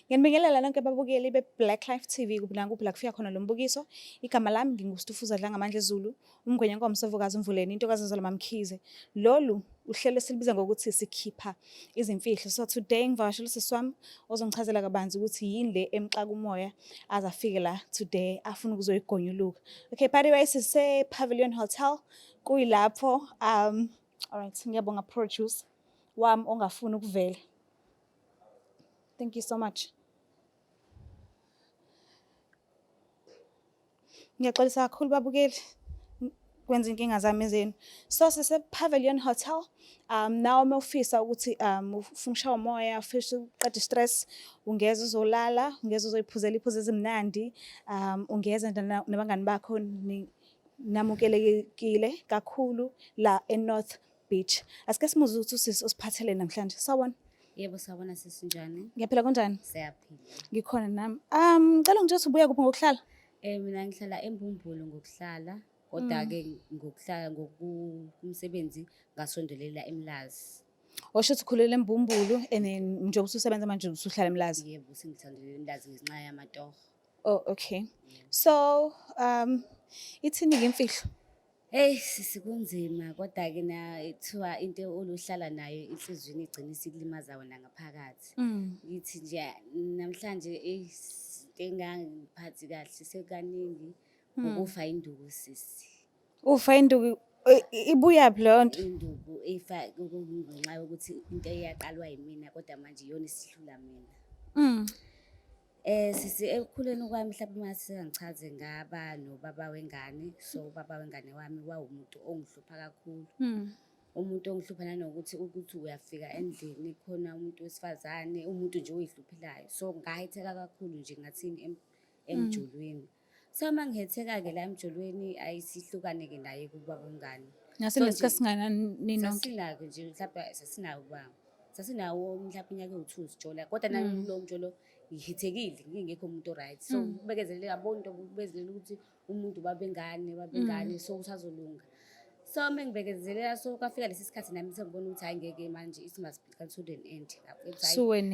Nginibingelela nonke ababukeli be-Black Life TV nakuphi la kufika khona lo mbukiso. Igama lami nginguStufuza Dlanga Mandla Zulu, umngwenya nkomsovukazi uMvuleni, intokazi yaZola Mamkhize. Lolu uhlelo esilibiza ngokuthi sikhipha izimfihlo. So today ngivakashela usisi wami ozongichazela kabanzi ukuthi yini le emxaka umoya aze afike la today afuna ukuzoyigonyuluka. Okay, by the way sise-Pavilion Hotel kuyilapho alright ngiyabonga producer wami ongafuni ukuvela. Thank you so much. Ngiyaxolisa kakhulu babukeli kwenza inkinga zami zenu. So sise-Pavilion Hotel nawe mawufisa ukuthi ufuna ukushaya umoya, ufisa uqeda stress, ungeza uzolala, ungeza uzoyiphuzela iphuzo ezimnandi, ungeza nabangani bakho namukelekile kakhulu la eNorth Beach. Asike simuze ukuthi usisi usiphathele namhlanje. Sawubona. Yebo sawubona sisinjani? Ngiyaphila kanjani? Siyaphila. Ngikhona nami. Ngicela ngitshela ubuya kuphi ngokuhlala? Mina ngihlala eMbumbulu ngokuhlala, kodwa-ke ngokuhlala kumsebenzi ngasondelela eMlazi. Osho ukuthi ukhulela eMbumbulu njengoba ususebenza manje usuhlala eMlazi. Yebo sengithandela eMlazi ngenxa yamatoho. Oh, okay. So, ithini-ke imfihlo? Hey sikunzima kodwa-ke na ethiwa into oluhlala nayo enhlizweni igcina isikulimaza wena ngaphakathi. Ngithi nje namhlanje engangiphathi kahle sekaningi ukufa induku sisi. Ufa induku ibuyaphi leyo nto? Induku efa ngenxa yokuthi into eyaqalwa yimina kodwa manje iyona isihlula mina. Sisi ekukhuleni kwami mhlawumbe mase ngichaze ngaba nobaba wengane. So ubaba wengane wami wawumuntu ongihlupha kakhulu. Umuntu ongihlupha nanokuthi uyafika endlini khona umuntu wesifazane, umuntu nje oyihluphelayo. So ngahetheka kakhulu nje ngathini emjulweni. So mangihetheka-ke la emjulweni ayisihlukane-ke naye kubaba wengane. Nasenesikhathi singanani nonke? Sasinako nje mhlawumbe sasinawo ubaba. Sasinawo mhlawumbe inyaka ewu-2 sijola kodwa nalowo mjolo ngihithekile ngingekho umuntu right. So kubekezelele yabona into kubekezelela ukuthi umuntu babengane so usazolunga. So mengibekezelela so kwafika lesi sikhathi nami sengibona ukuthi hayi ngeke manje it must come to an end.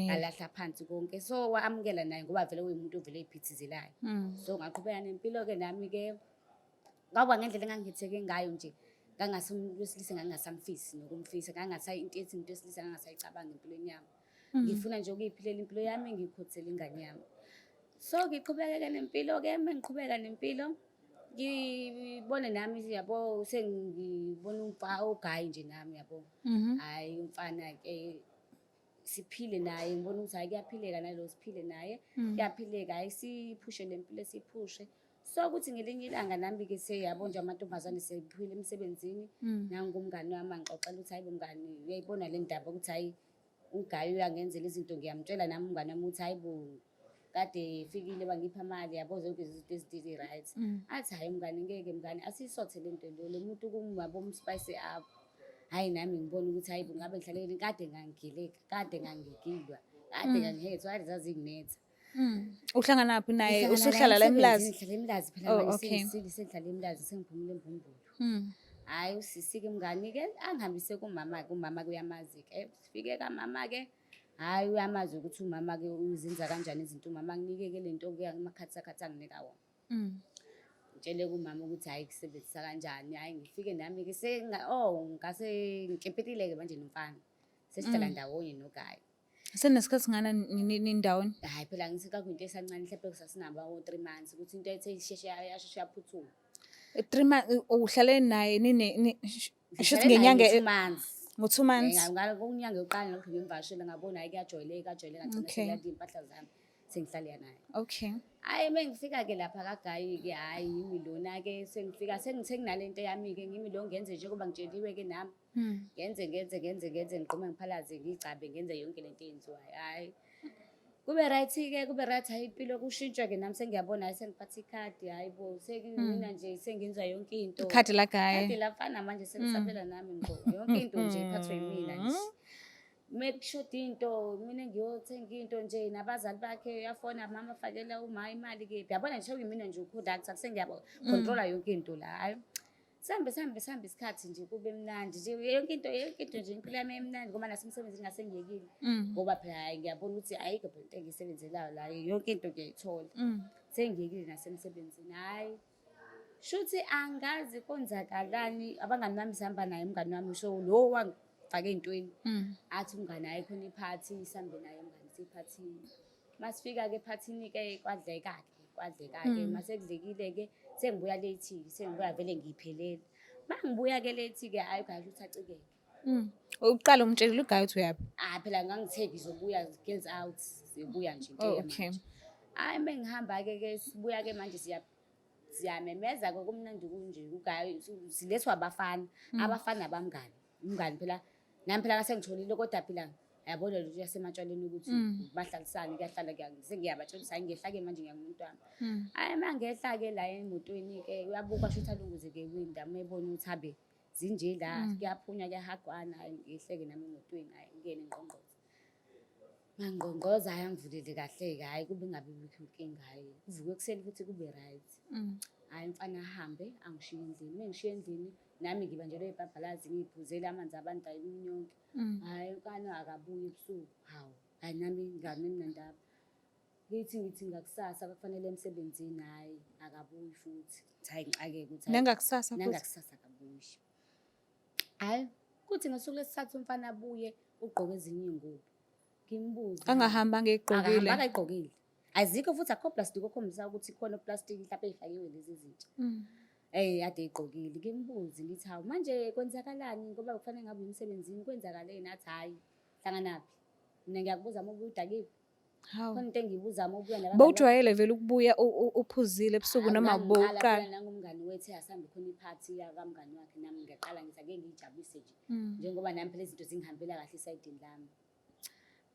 Alahla phansi konke. So waamukela naye ngoba vele uyimuntu ovele ephithizelayo. So ngaqhubeka nempilo-ke nami-ke ngaba ngendlela engangitheke ngayo nje ngangasomuntu wesilisa ngangasamfisi nokumfisa ngangasayi into yesilisa ngangasayicabanga empilweni yami. Ngifuna nje ukuyiphilela impilo yami ngikhothele ingane yami. So ngiqhubeka-ke nempilo-ke mengiqhubeka nempilo ngibone nami yabo sengibona ugayi nje nami yabo. Hayi umfana-ke siphile naye ngibona ukuthi hayi kuyaphileka nalo siphile naye. Kuyaphileka hayi siphushe lempilo siphushe. So ukuthi ngelinye ilanga nami-ke seyabo nje amantombazane sephile emsebenzini nangumngani wami angixoxela ukuthi hayi bomngani uyayibona le ndaba ukuthi hayi ugayi uyangenzela izinto ngiyamtshela nami umngane wami ukuthi hayi bo kade efikile bangipha imali yabo zonke izinto ezidili right. Athi hayi mngani ngeke mngani asisothe le nto lo muntu kumabo umspice up. Hayi nami ngibona ukuthi hayi ngabe ngihlalele kade ngangigileka kade ngangigilwa kade ngangihethwa kade zazinginetha. Uhlangana naphi naye usuhlala la eMlazi? Ngihlala eMlazi phela manje sengihlala eMlazi sengiphumile eMbumbulu. Hayi usisi-ke mngani-ke angihambise kumama-ke uyamazi-ke sifike kamama-ke hayi uyamazi ukuthi umama-ke uzenza kanjani izinto. Umama nginike-ke le nto-ke amakhathakhathi anginika wona. Ngitshele kumama ukuthi hayi kusebenzisa kanjani. Hayi ngifike nami-ke ngase ngikempetile-ke manje nomfana sesihlala ndawonye nogayi. Senesikhathi singanani ndawonye? Hayi phela ngithi kakuyinto esancane mhlawumbe sasinaba 3 months ukuthi into ethe isheshe yaphuthuma. 3 months uhlale naye shuthi ngenyanga ngenyanga 2 months. ngo2 months. Kunyanga yokuqala lokho ngimvashela ngabona hayi kujwayeleka ngagcina sengiyadla impahla zami sengihlala naye. Okay. Hayi mengifika-ke lapha kagayi-ke hayi yimi lona-ke sengifika senginalento yami-ke ngimi lo ngenze njengoba ngitsheliwe-ke nami. Ngenze ngiqume ngiphalaze ngigcabe ngenze yonke lento eyenziwayo. Hayi kube right-ke kube right hayi impilo kushintshwa-ke nami sengiyabona hayi sengiphatha ikhadi hayi bo mina nje sengenza yonke into. Ikhadi lagayi. Ikhadi lafana manje sengisabela nami ngo yonke into nje iphathwe yimina nje. Mekushoda into mina ngiyothenga into nje nabazali bakhe uyafona mama fakela uma imali kephi yabona nje yimina nje uconductor sengiyabo controller yonke into la. Hayi sihambe isikhathi nje kube mnandi nje yonke into nje impilo yami emnandi ngoba nasemsebenzini ngasengiyekile ngoba phela hayi ngiyabona ukuthi ayikho phela into engiyisebenzelayo la yonke into ngiyayithola sengiyekile nasemsebenzini hayi shuthi angazi konzakalani abangani bami sihamba naye umngani wami so lo wangifake ey'ntweni athi umngani hayi khona iphathi sihambe naye umngani siphathini masifika-ke ephathini-ke kwadleka-ke mase kudlekile-ke sengibuya late-ke sengibuya vele ngiyiphelele mangibuya-ke late-ke hayi ugayi ukuthi acikeke uqala umtshelile ugayi ukuthi uyaphi phela ngangithe ngizobuya girls out siyobuya nje into okay hayi mengihamba-ke sibuya-ke manje siyamemeza-ke kumnandi kunje ugayi silethwa abafana abamngani umngani phela nami phela ngasengitholile kodwa phela yabona lento yasematshwaleni ukuthi bahlalisane kuyahlala sengiyabatshelisa ngiyehla-ke manje ngiyakumuntu wami hayi mangehla-ke la emotweni-ke uyabuka shuthi alunguze-ke winda mayebona ukuthi habe zinje la kuyaphunywa kuyahagwana hayi ngehleke nami emotweni hayi ngiyene ngqongqoza mangqongqoza hayi angivulele kahle-ke hayi kube ngabe bikho inkinga hayi kuvuke ekuseni futhi kube right hayi mfana ahambe angishiye endlini mengishiye endlini nami ngibanjelwe ibhabhalazi ngiyiphuzele amanzi abantu hayi iminyonke hayi nkana akabuye ebusuku hawu hayi nami ngami emnandaba ngithi ngakusasa kufanele emsebenzini hayi akabuyi futhi hayi ngixakeke ukuthi nangakusasa akabuyi hayi kuthi ngosuku lesithathu umfana abuye ugqoke ezinye iy'ngubo ngimbuza angahamba ngegqokile akayigqokile azikho futhi akho plastic okhombisa ukuthi khona plastic mhlawumbe ey'fakiwe lezi zinto ade ey'gqokile ngimbuze ngithi hawu manje kwenzakalani ngoba kufanele ngabe emsebenzini kwenzakaleni athi hhayi hlanganaphi mina ngiyakubuza uma ubuye udakiwe khona into engiyibuza uma ubuya bowujwayele vele ukubuya uphuzile ebusuku noma bowuqala nangumngani wethu asihambe khona iphathi yakamngani wakhe nami ngiyaqala ngithi ake ngiyijabulise nje njengoba nami phela izinto zingihambela kahle esayidini lami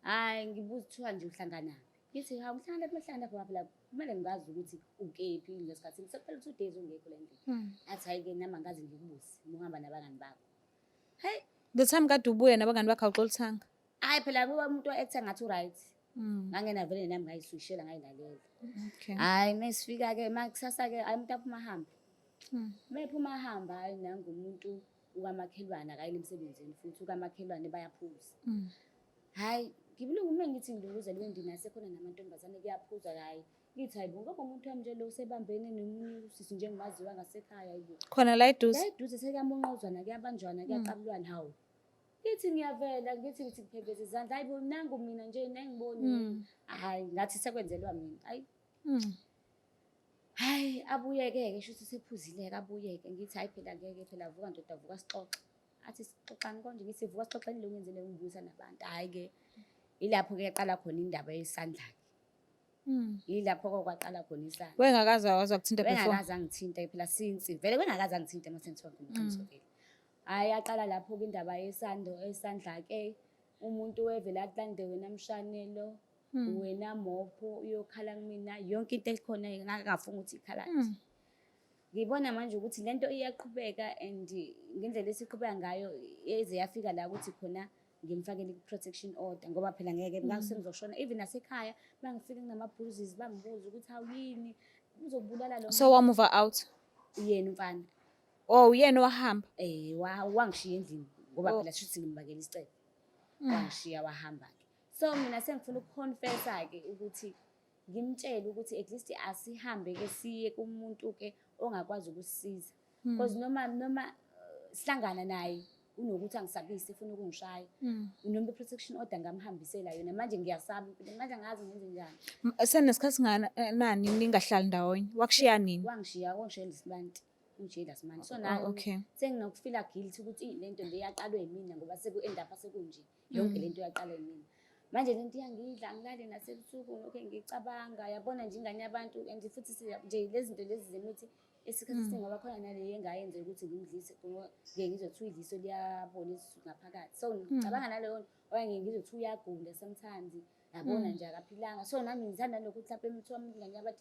hayi ngibuza kuthiwa nje uhlanganaphi ngithi hawu ngihlangana lapha phela kumele ngazi ukuthi ukephi ngesikhathi sekuphela 2 days ungekho la endlini athi hayi-ke nami angazi ngikubuze uma uhamba nabangani bakho heyi the time kade ubuya nabangani bakho awuxolithanga hayi phela umuntu wa-actor ngathi u-right ngangena vele nami ngayiswishela ngayilalela hayi mesifika-ke makusasa-ke hayi umuntu aphuma ahambe mephuma ahamba hayi nangumuntu ukamakhelwane akayile emsebenzini futhi ukamakhelwane bayaphuza hayi ngibulungu uma ngithi ngilunguzela wendini asekhona namantombazane kuyaphuza hayi ngithi hayi bo ngoba umuntu wami nje lo sebambene nomunye usisi njengomaziwa ngasekhaya hayi bo khona la eduze sekuyamonqozwana kuyabanjwana kuyaqabulwana hawu ngithi ngiyavela ngithi kuphebeza izandla hayi bo nangu mina nje nengiboni hayi ngathi sekwenzelwa mina hayi abuyeke-ke shuthi sephuzile-ke abuyeke ngithi hayi phela ngeke phela vuka ndoda vuka sixoxe athi sixoxani konje ngithi vuka sixoxani lo ngenzele ngibuyisa nabantu hhayi-ke ilapho-ke yaqala khona indaba yesandla-ke yilapho-ke kwaqala khona isandla wengakaze waza kuthinta before wengakaze angithinta phela since vele wengakaze angithinta emasenthiwa ngomqiniso vele hhayi yaqala lapho-ke indaba yesandla-ke umuntu wevele atlande wena mshanelo wena mopho uyokhala kumina yonke into ekhona ngakafunga ukuthi ikhalaphi ngibona manje ukuthi lento iyaqhubeka and ngendlela esiqhubeka ngayo eze yafika la ukuthi khona ngimfakele i-protection order ngoba phela ngeke ngizoshona even nasekhaya bangifike nginama-bruises bangibuza ukuthi hawu yini uzobulala lo so wamuva out yena umfana uyena wahamba wangishiya endlini ngoba phela shuthi ngimbakela isicelo wangishiya wahamba-ke so mina sengifuna ukuconfessa-ke ukuthi ngimtshele ukuthi at least asihambe-ke siye kumuntu-ke ongakwazi ukusisiza because noma sihlangana naye unokuthi angisabise ufuna ukungishaya noma i-protection order ngamhambisela yona manje ngiyasaba manje angazi ngenze njani senesikhathi nani ningahlali ndawonye wakushiya nini wangishiya lesibanti ungishiye lasimanje so nami senginokufila guilty ukuthi lento le yaqalwe yimina ngoba seku-end up sekunje yonke lento yaqalwa yimina manje lento iyangidla ngilale nasebusuku okay ngicabanga yabona nje ingane yabantu and futhi nje lezi zinto lezi zemithi esikhathi singoba khona nale engayenza ukuthi ngimdlise ngeke ngizothiwa idliso liyabona isisuku ngaphakathi so ngicabanga naleyo okanye ngizothi uyagula sometimes yabona nje akaphilanga so nami ngithanda nokuthi mhlawumbe emuthi wami ingane yabantu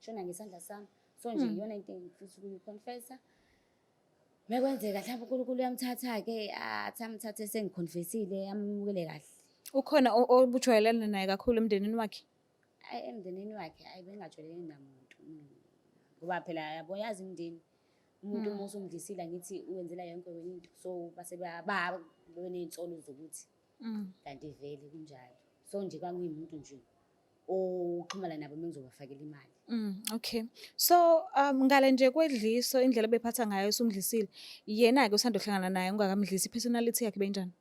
shona ngesandla sami so nje iyona into engifisa ukuyiconfessa mekwenzeka mhlawumbe uNkulunkulu uyamthatha-ke athi amthathe sengiconfessile amukele kahle ukhona obujwayelene naye kakhulu emndenini wakhe emndenini wakhe hayi bengajwayelene namuntu ngoba phela yabo yazi imindeni umuntu uma usumdlisile angithi uwenzela yonke into, so base beney'nsolo zokuthi kanti vele kunjalo. So nje kangiyimuntu nje oxhumana nabo uma ngizobafakela imali. Okay. So ngale nje kwedliso indlela ebephatha ngayo usumdlisile, yena-ke usanda kuhlangana naye ungakamdlisi, i-personality yakhe benjani?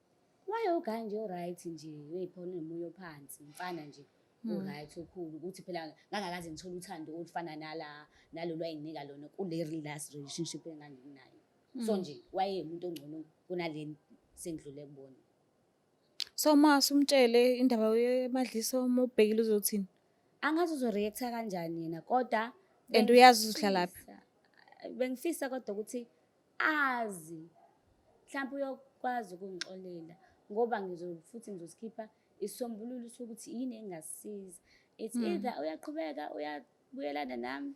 Waye nje o-right nje, wey'phona unomoya ophansi, umfana nje o-right okhulu, ukuthi phela ngangakaze ngithole uthando olufana nalolu ayenginika lona kule last relationship enganginayo. So nje wayeyimuntu ongcono kunale sengidlule kubona. So uma sumtshele indaba yemadliso uma ubhekile uzothini? Angazi uzo-react-a kanjani yena, kodwa And uyazi uzihlalaphi? bengifisa kodwa ukuthi azi mhlawumpe uyokwazi ukungixolela, ngoba futhi ngizosikhipha isisombululo sokuthi yini engasisiza. It's either uyaqhubeka uyabuyelana nami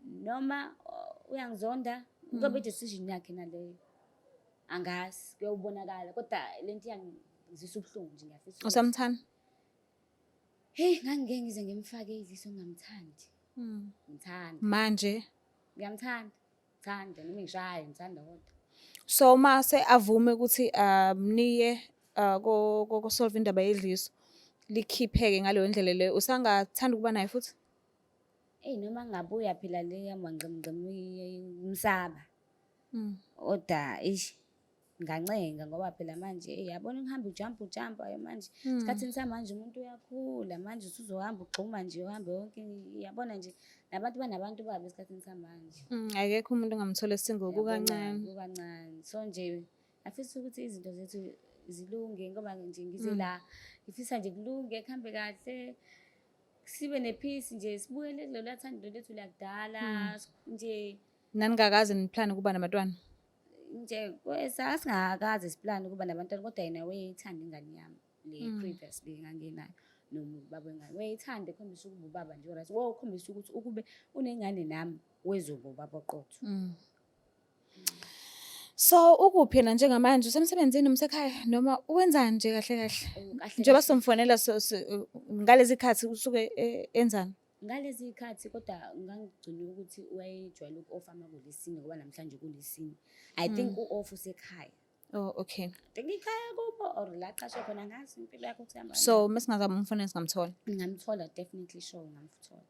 noma uyangizonda, kuyobe i-decision yakhe naleyo. Angazi, kuyobonakala, kodwa lento iyangizwisa ubuhlungu nje, ngiyafisa. Usamthanda? Hey, ngangike ngize ngimfake idliso ngingamthandi. Ngimthanda. Manje? Ngiyamthanda. Ngithanda noma ngishaye ngithanda kodwa. So mase avume ukuthi niye kosolve indaba yedliso, likhiphe-ke ngaleyo ndlela leyo, usangathanda ukuba naye futhi? Noma ngabuya phela leya mangqemngqem umsaba. Kodwa ngancenga ngoba phela manje yabona ngihamba ujampa manje esikhathini samanje umuntu uyakhula manje usuzohamba ugxuma nje uhambe yonke, yabona nje nabantu banabantu babo esikhathini samanje. Akekho umuntu ongamthola esingle kukancane. So nje afisa ukuthi izinto zethu zilunge, ngoba nje ngize la ngifisa nje kulunge, kuhambe kahle, sibe ne-peace nje, sibuyele kulolu thando lethu lakudala nje. Naningakaze niplane ukuba nabantwana? Nje sasingakaze siplane ukuba nabantwana, kodwa yena wayeyithanda ingane yami le previous le engangenayo baba wengane, wayeyithanda ekhombisa ukuba ubaba nje o-right, wokhombisa ukuthi ukube unengane nami wezoba ubaba oqotho. So ukuphi yena njengamanje, usemsebenzini noma usekhaya noma wenzani nje kahle kahle? Njengoba somfonela ngalezi khathi usuke enzani? Ngalezi khathi kodwa ngangigcina ukuthi wayejwayele uku-off amakulesine ngoba namhlanje kulesine. I think u-off usekhaya. Oh, okay. Ngikhaya kubo or la qashe khona, ngazi impilo yakho ukuthi ihamba. So mesingazama umfonela singamthola? Ngingamthola, definitely sure ngamthola.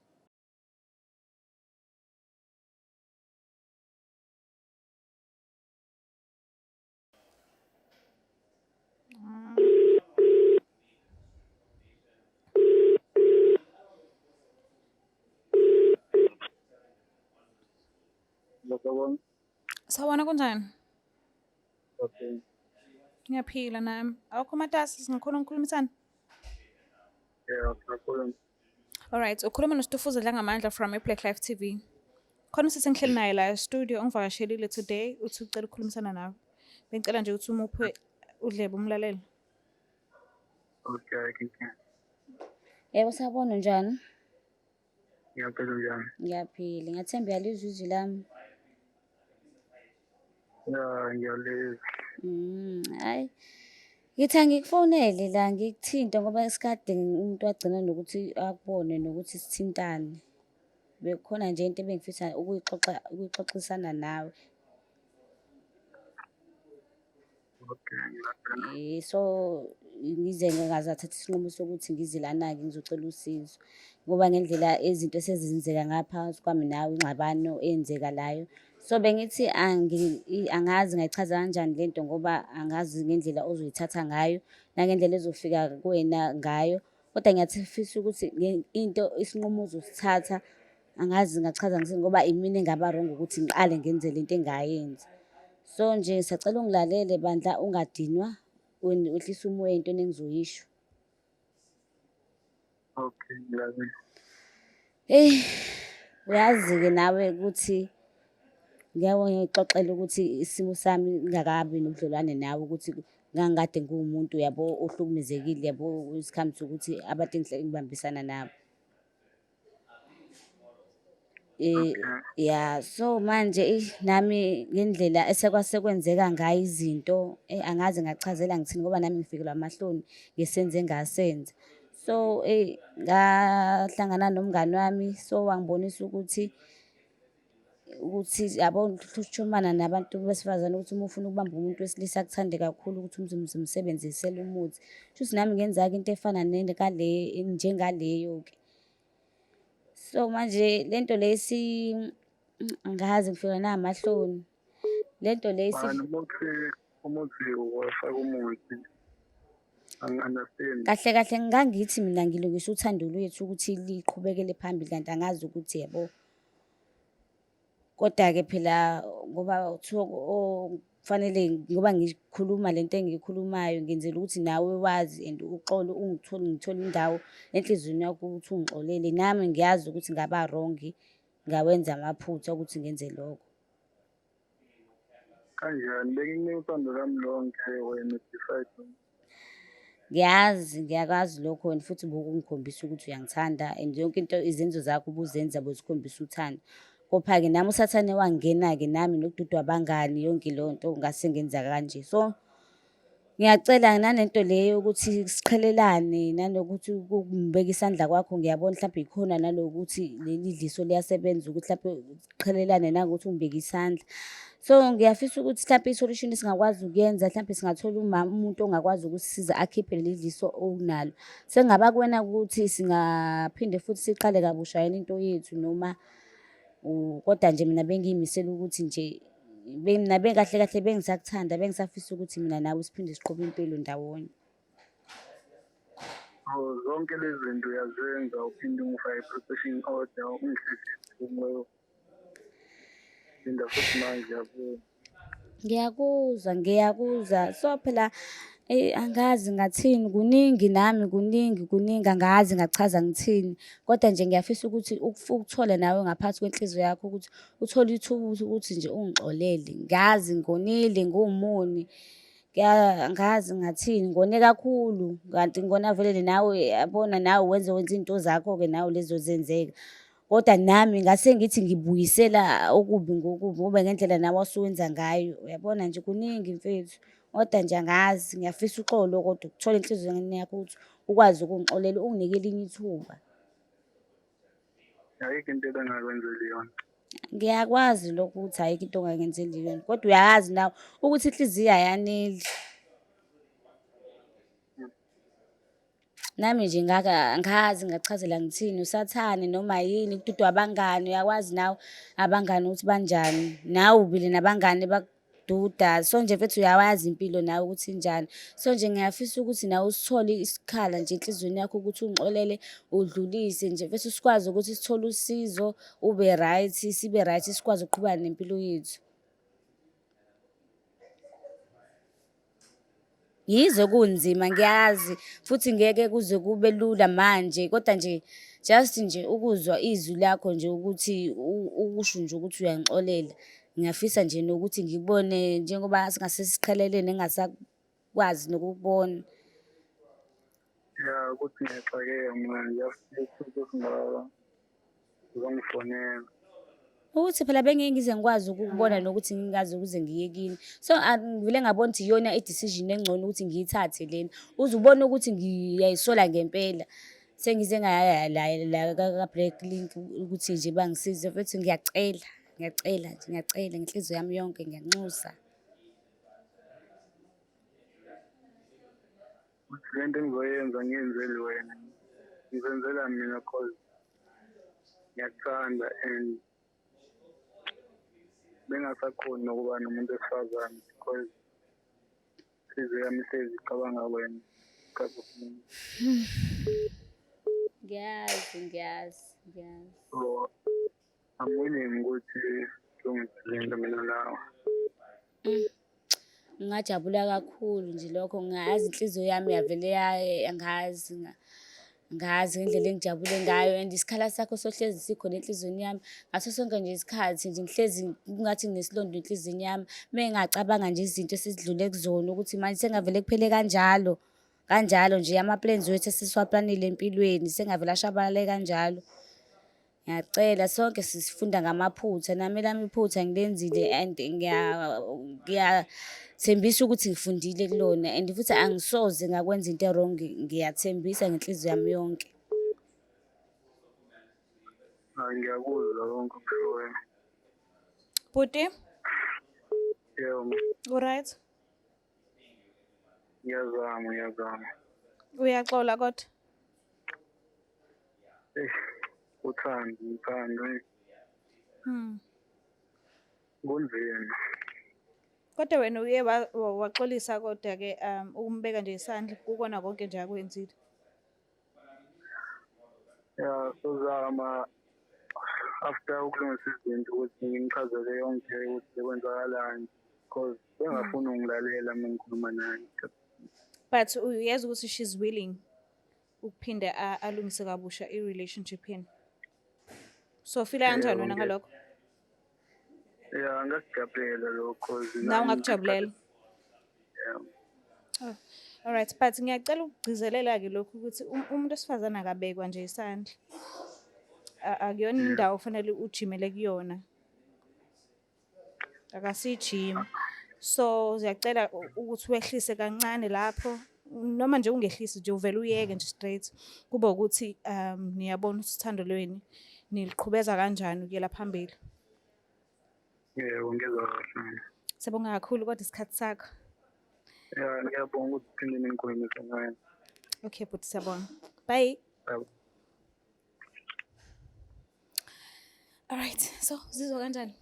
Sawubona, kunjani? Okay. Ngiyaphila nami. Awukho matasa, singakhona ukukhulumisana? Yeah, ngakhuluma. Alright, ukhuluma noSitufuza Dlangamandla from iBlack Life TV. Khona usisi ngihleli naye la studio, ungivakashelile today, uthi ucela ukukhulumisana nawe. Bengicela nje ukuthi umuphe udlebe umlaleli. Okay, okay. Yebo, sabona njani? Ngiyaphila njani? Ngiyaphila, ngiyathemba uyalizwa izwi lami. Yeah, ngiyalizwa. Hayi, ngithi angikufonele la ngikuthinte ngoba isikade umuntu wagcina nokuthi akubone nokuthi sithintane. Bekukhona nje into ebengifisa ukuyixoxisana nawe. Okay, ngiyabona. So ngize ngingazathatha isinqumo sokuthi ngize lana-ke ngizocela usizo, ngoba ngendlela izinto esezenzeka ngaphakathi kwami nawe, ingxabano eyenzekalayo. So bengithi angazi ngayichaza kanjani lento, ngoba angazi ngendlela ozoyithatha ngayo nangendlela ezofika kuwena ngayo, kodwa ngiyafisa ukuthi into isinqumo ozosithatha angazi ngachaza ngisini, ngoba imina engaba wrong ukuthi ngiqale ngenze lento engayenzi. So nje ngisacela ungilalele bandla, ungadinwa, wehlise umoya entweni engizoyisho. Okay, ngiyabona. Uyazi-ke nawe ukuthi ngiyixoxela ukuthi isimo sami ngingakabi nobudlelwane nawe, ukuthi ngangikade nguwumuntu yabo ohlukumezekile, yabo isikhathi sokuthi abantu engibambisana nabo. Yeah, so manje nami ngendlela esekwasekwenzeka ngayo izinto angazi ngachazela ngithini, ngoba nami ngifikelwa amahloni ngesenze engasenza. So ngahlangana nomngani wami, so wangibonisa ukuthi ukuthi yabo ukuhlumana nabantu besifazane ukuthi uma ufuna ukubamba umuntu wesilisa akuthande kakhulu ukuthi umsebenzisele umuthi. Kushuthi nami ngenzake into efana njengaleyo-ke. So manje lento le angazi ngifika namahloni. Lento le Manje umuthi wafaka umuthi. Angi-understand. kahle kahle ngangithi mina ngilungisa uthando lwethu ukuthi liqhubekele phambili kanti angazi ukuthi yabo. Koda-ke phela ngoba kufanele ngoba ngikhuluma lento engiyikhulumayo ngenzela ukuthi nawe wazi and uxolo ngithole indawo enhliziyweni yakho ukuthi ungixolele. Nami ngiyazi ukuthi ngaba wrong, ngawenza amaphutha ukuthi ngenze lokho. Kanjani benginike uthando lami lonke wena decide. Ngiyakwazi lokho and futhi bokungikhombisa ukuthi uyangithanda and yonke into izenzo zakho ubuzenza bozikhombisa uthando. Kopha-ke nami usathane wangena-ke nami nokududwa abangani yonke leyo nto ngase ngenza kanje. So ngiyacela nanento leyo ukuthi siqhelelane nanokuthi ukungibeka isandla kwakho ngiyabona mhlampe ikhona nalokuthi leli dliso liyasebenza ukuthi mhlampe siqhelelane nangokuthi ungibeke isandla. So ngiyafisa ukuthi mhlampe i-solution esingakwazi ukuyenza mhlampe singathola umuntu ongakwazi ukusisiza akhiphe leli dliso onalo. Sekungaba kuwena ukuthi singaphinde futhi siqale kabusha yini into yethu noma koda nje mina bengiyimisela ukuthi nje mina kahle kahle bengisakuthanda bengisafisa ukuthi mina nawe siphinde siqhube impilo ndawonye. Zonke lezi zinto uyazenza uphinde ungifake i-protection order ungihlise phinda futhi manje Ngiyakuzwa. So phela angazi ngathini kuningi nami kuningi angazi ngachaza ngithini. Kodwa nje ngiyafisa ukuthi ukuthole nawe ngaphakathi kwenhliziyo yakho ukuthi uthole ithuba ukuthi nje ungixolele. Ngazi ngonile nguwumoni. Angazi ngathini ngone kakhulu kanti ngona vele nawe yabona nawe wenze into zakho-ke nawe lezo zenzeka. Kodwa nami ngase ngithi ngibuyisela okubi ngokubi ngoba ngendlela nawe osuwenza ngayo. Uyabona nje kuningi mfethu. Kodwa nje angazi ngiyafisa uxolo kodwa ukuthola enhliziyweni yakho ukuthi ukwazi ukungixolela unginike elinye ithuba. ayikho into engakwenzeli yona. Ngiyakwazi lokho ukuthi ayikho into ongangenzeli yona kodwa uyayazi nawe ukuthi inhliziyo ayaneli. Nami nje angazi ngachazela ngithini usathane noma yini kududwa abangani uyakwazi nawe abangani ukuthi banjani. Nawe ubile nabangani bakududa. So nje mfethu uyawazi impilo nawe ukuthi injani. So nje ngiyafisa ukuthi nawe usithole isikhala nje enhliziyweni yakho ukuthi ungixolele udlulise nje mfethu sikwazi ukuthi sithole usizo ube right, sibe right sikwazi ukuqhubeka nempilo yethu. Yize kunzima ngiyazi futhi ngeke kuze kube lula manje kodwa nje just nje ukuzwa izwi lakho nje ukuthi ukusho nje ukuthi uyangixolela. Ngiyafisa nje nokuthi ngikubone njengoba singase siqhelelene engasakwazi nokukubona. Ya ukuthi ngiyexakeka mina ngiyafisa ukuthi uzongifonela. Ukuthi phela bengeke ngize ngikwazi ukukubona nokuthi ngingaze ukuze ngiye kini. So ngivele ngabona ukuthi iyona i-decision engcono ukuthi ngiyithathe lena. Uze ubone ukuthi ngiyayisola ngempela. Sengize ngaya la ka-Blacklink ukuthi nje bangisize futhi ngiyacela ngenhliziyo yami yonke ngiyanxusa. Ukuthi lento engizoyenza ngiyenzeli wena. Ngizenzela mina cause ngiyakuthanda and bengasakhoni nokuba nomuntu wesifazane because inhliziyo yami ihlezi icabanga wena. Ngiyazi. So I'm willing ukuthi ngizongithinta mina nawe. Ngingajabula kakhulu nje lokho ngazi inhliziyo yami yavele angazi ngendlela engijabule ngayo and isikhala sakho sohlezi sikhona enhliziyweni yami. Ngaso sonke nje isikhathi nje ngihlezi kungathi nginesilonda enhliziyweni yami. Mengacabanga nje izinto esidlule kuzona ukuthi manje sengavele kuphele kanjalo nje ama-plans wethu esesiwaplanile empilweni sengavele ashabalale kanjalo. Ngiyacela sonke sifunda ngamaphutha nami elami iphutha ngilenzile and ngiyathembisa ukuthi ngifundile kulona and futhi angisoze ngakwenza into e-wrong. Ngiyathembisa ngenhliziyo yami yonke. Ngiyakuzwa konke okushoyo. Bhuti, Yebo, alright? ngiyazama. Uyaxola kodwa? Uthando, kunzima. Kodwa wena uye waxolisa kodwa-ke ukumbeka nje isandla kukona konke nje akwenzile. Ya, sozama after ukulungisa izinto ukuthi ngimchazele yonke ukuthi kwenzakalani because bengafuni ungilalela uma ngikhuluma naye. But uyazi ukuthi she's willing ukuphinde alungise kabusha i-relationship yenu. So feel kanjani wena ngalokho? Ya, ngakujabulela lokho. Nawe ungakujabulela? Yeah. Alright, but ngiyacela ukugcizelela-ke lokhu ukuthi umuntu wesifazane akabekwa nje isandla. Akuyona indawo ofanele ujimele kuyona. Akasijimi. So ngiyacela ukuthi wehlise kancane lapho. Noma nje ungehlisi nje uvele uyeke nje straight. Kuba ukuthi niyabona ukuthi uthando lweni niliqhubeza kanjani ukuyela phambili. Yebo, ngizwa kahle. Siyabonga kakhulu kodwa isikhathi sakho. Ya, ngiyabonga ukuthi phinde ningikhulumise ngayo. Okay, but siyabonga. Bye. Yebo. Alright, so uzizwa kanjani?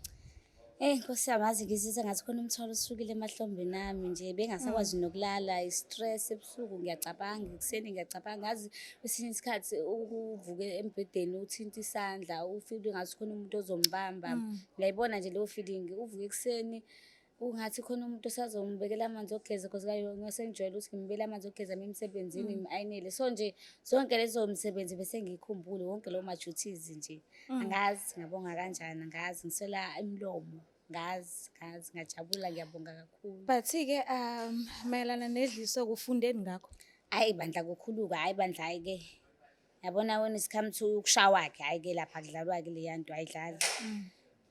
Nkosi yamazi ngizizwa ngathi khona umthwalo usukile emahlombeni ami nje bengasakwazi nokulala i-stress ebusuku ngiyacabanga ekuseni ngiyacabanga ngazi kwesinye isikhathi ukuvuke embedeni uthinta isandla ufeel ngathi khona umuntu ozombamba ngiyayibona nje leyo feeling uvuke ekuseni ungathi khona umuntu osazombekela amanzi okugeza because ngiyasengijwayele ukuthi ngimbele amanzi okugeza emsebenzini ngimayinele so nje zonke lezo msebenzi bese ngikhumbule wonke lo ma-duties nje angazi ngabonga kanjani angazi ngisela imlomo ngazi ngajabula ngiyabonga kakhulu. But-ke mayelana nedliso kufundeni ngakho? Hayi bandla kukhuluka hayi bandla hayi-ke yabona when it's come to ukushawa-ke hayi-ke lapha kudlalwa-ke leya nto ayidlali.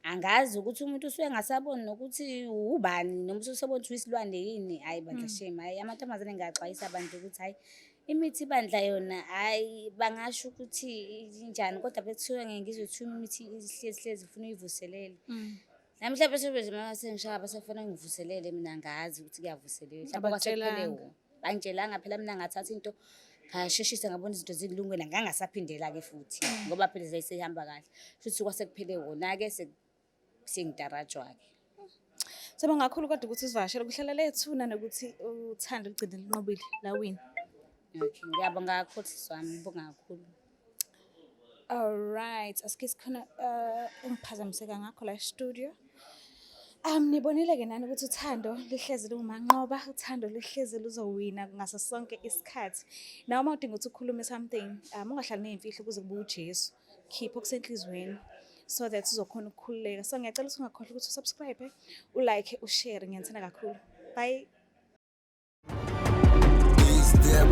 Angazi ukuthi umuntu usuke engasaboni nokuthi ubani noma usebona ukuthi uyisilwane yini hayi bandla shame hayi amantombazane ngiyaxwayisa bandla ukuthi hayi imithi bandla yona hayi bangasho ukuthi injani kodwa bekuthiwa ngeke ngizwe imithi ihlezi ifuna uyivuselele. Namhlanje sebenze masengishaya basefuna ngivuselele mina ngazi ukuthi kuyavuselelwa mhlawumbe kwasephelewo bangitshelanga phela mina ngathatha into ngasheshisa ngabona izinto zilungile ngangasaphindela-ke futhi ngoba phela zayisehamba kahle futhi kwasekuphele wona-ke sengidarajwa-ke. Siyabonga kakhulu kodwa ukuthi usivakashele kuhlala lethuna nokuthi uthando lugcine linqobile lawini. Okay, ngiyabonga kakhulu sisi wami ngibonga kakhulu. Alright, asike sikhona ungiphazamiseka ngakho la studio. Nibonile-ke nani ukuthi uthando lihlezi lungumanqoba, uthando lihlezi luzowina ngaso sonke isikhathi. Nawe uma udinga ukuthi ukhulume something, ungahlali ney'mfihlo kuze kube uJesu. Keep okusenhlizweni so that uzokhona ukukhululeka. So ngiyacela ukuthi ungakhohlwa ukuthi usubscribe, ulike, ushare, ngiyanithanda kakhulu. Bye. Is there